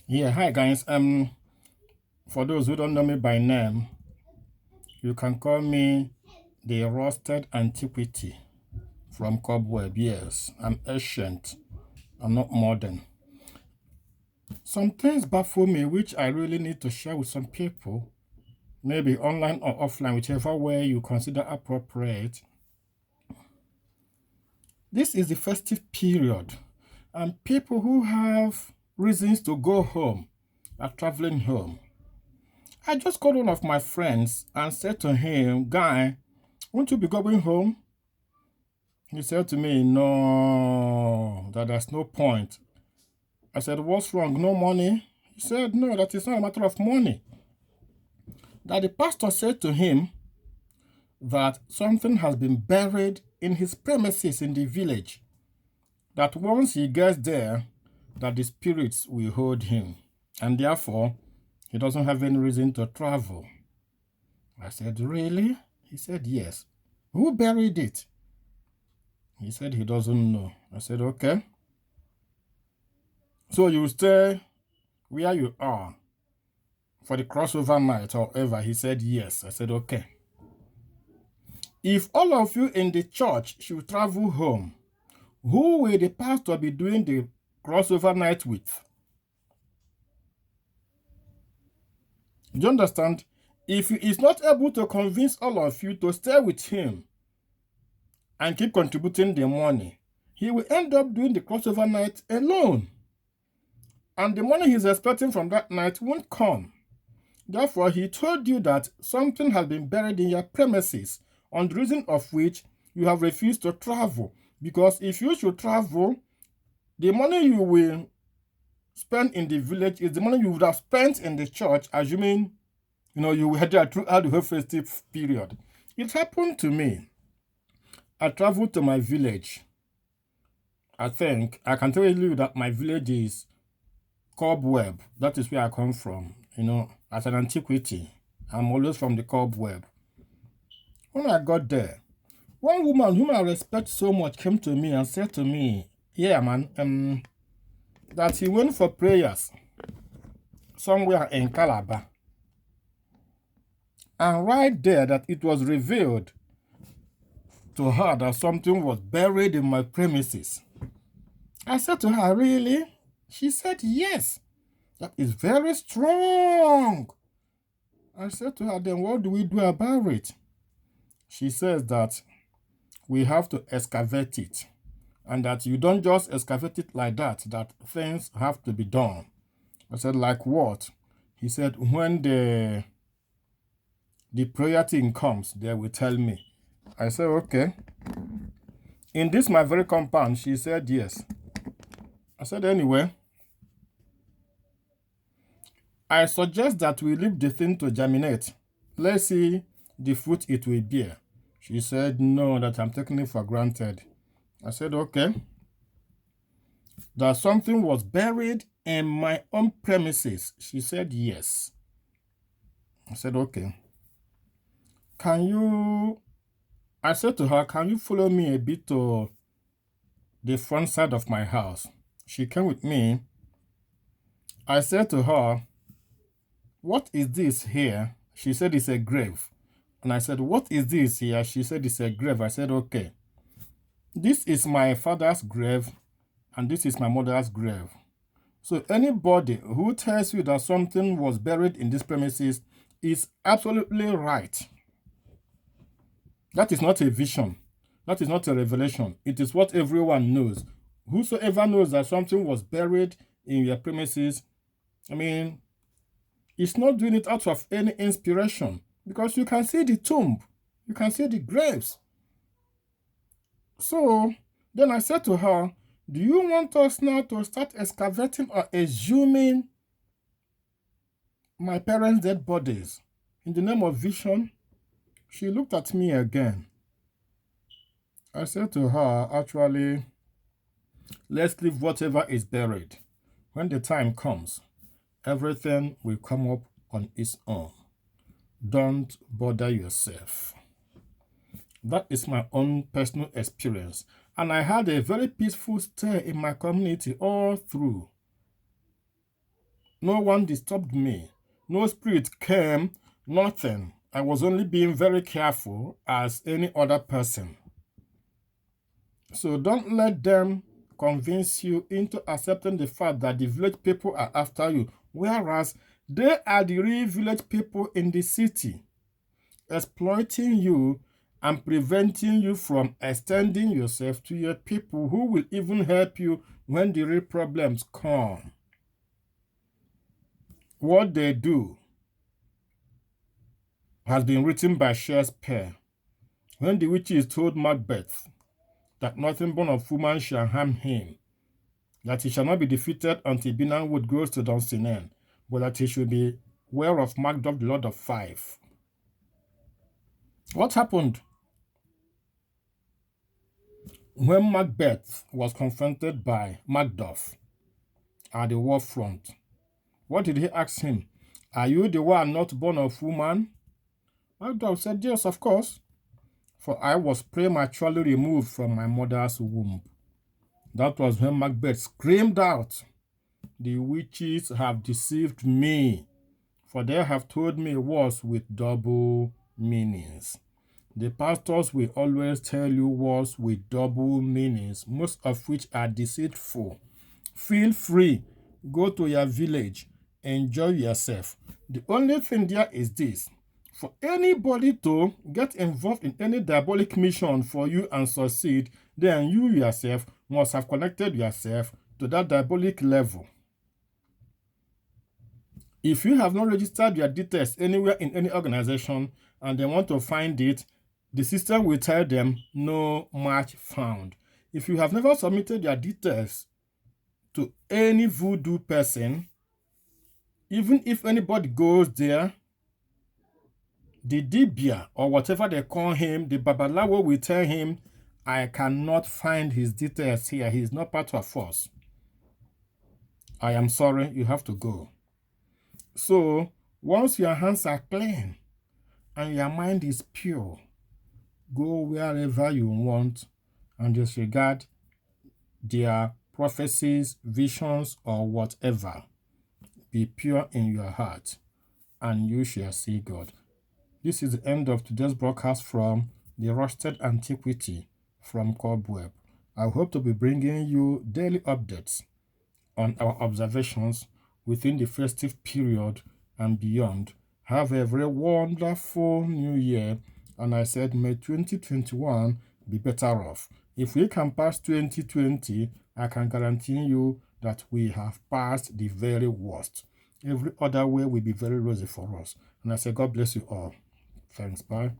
Yeah, hi guys. For those who don't know me by name, you can call me the Rusted Antiquity from Cobweb. Yes, I'm ancient. I'm not modern. Some things baffle me, which I really need to share with some people, maybe online or offline, whichever way you consider appropriate. This is the festive period, and people who have reasons to go home are traveling home. I just called one of my friends and said to him, Guy, won't you be going home? He said to me, No, that there's no point. I said, What's wrong? No money? He said, No, that is not a matter of money. That the pastor said to him that something has been buried in his premises in the village. That once he gets there, that the spirits will hold him. And therefore, he doesn't have any reason to travel. I said, Really? He said, Yes. Who buried it? He said he doesn't know. I said, Okay. So you stay where you are for the crossover night or ever? He said, Yes. I said, Okay. If all of you in the church should travel home, who will the pastor be doing the crossover night with? Do you understand? If he is not able to convince all of you to stay with him and keep contributing the money, he will end up doing the crossover night alone. And the money he's expecting from that night won't come. Therefore, he told you that something has been buried in your premises, on the reason of which you have refused to travel. Because if you should travel, the money you will spend in the village is the money you would have spent in the church, assuming you had there throughout the whole festive period. It happened to me. I traveled to my village. I think I can tell you that my village is Cobweb. That is where I come from. As an antiquity, I'm always from the Cobweb. When I got there, one woman whom I respect so much came to me and said to me, Yeah, man, that he went for prayers somewhere in Calabar. And right there, that it was revealed to her that something was buried in my premises. I said to her, Really? She said, Yes. That is very strong. I said to her, Then what do we do about it? She says that we have to excavate it. And that you don't just excavate it like that things have to be done. I said, Like what? He said, When the prayer thing comes, they will tell me. I said, Okay. In this my very compound, she said, Yes. I said, Anyway, I suggest that we leave the thing to germinate. Let's see the fruit it will bear. She said, No, that I'm taking it for granted. I said, Okay. That something was buried in my own premises. She said, Yes. I said, Okay. I said to her, Can you follow me a bit to the front side of my house? She came with me. I said to her, What is this here? She said, It's a grave. And I said, What is this here? She said, It's a grave. I said, Okay. This is my father's grave, and this is my mother's grave. So anybody who tells you that something was buried in this premises is absolutely right. That is not a vision. That is not a revelation. It is what everyone knows. Whosoever knows that something was buried in your premises, it's not doing it out of any inspiration, because you can see the tomb. You can see the graves. So then I said to her, Do you want us now to start excavating or exhuming my parents' dead bodies in the name of vision? She looked at me again. I said to her, Actually, let's leave whatever is buried. When the time comes, everything will come up on its own. Don't bother yourself. That is my own personal experience. And I had a very peaceful stay in my community all through. No one disturbed me. No spirit came, nothing. I was only being very careful as any other person. So don't let them convince you into accepting the fact that the village people are after you, whereas they are the real village people in the city, exploiting you and preventing you from extending yourself to your people who will even help you when the real problems come. What they do has been written by Shakespeare. When the witches told Macbeth that nothing born of woman shall harm him, that he shall not be defeated until Binanwood goes to Dunsinane, but that he should be aware of Macduff, the Lord of Five. What happened when Macbeth was confronted by Macduff at the war front? What did he ask him? Are you the one not born of woman? Macduff said, yes, of course, for I was prematurely removed from my mother's womb. That was when Macbeth screamed out, the witches have deceived me, for they have told me words with double meanings. The pastors will always tell you words with double meanings, most of which are deceitful. Feel free, go to your village, enjoy yourself. The only thing there is this: for anybody to get involved in any diabolic mission for you and succeed, then you yourself must have connected yourself to that diabolic level. If you have not registered your details anywhere in any organization and they want to find it, the system will tell them no match found. If you have never submitted your details to any voodoo person, even if anybody goes there, the Dibia or whatever they call him, the Babalawo will tell him, I cannot find his details here. He is not part of us. I am sorry, you have to go. So, once your hands are clean and your mind is pure, go wherever you want and disregard their prophecies, visions, or whatever. Be pure in your heart, and you shall see God. This is the end of today's broadcast from the Rusted Antiquity from Cobweb. I hope to be bringing you daily updates on our observations within the festive period and beyond. Have a very wonderful new year, and I said may 2021 be better off. If we can pass 2020, I can guarantee you that we have passed the very worst. Every other way will be very rosy for us. And I say God bless you all. Thanks, bye.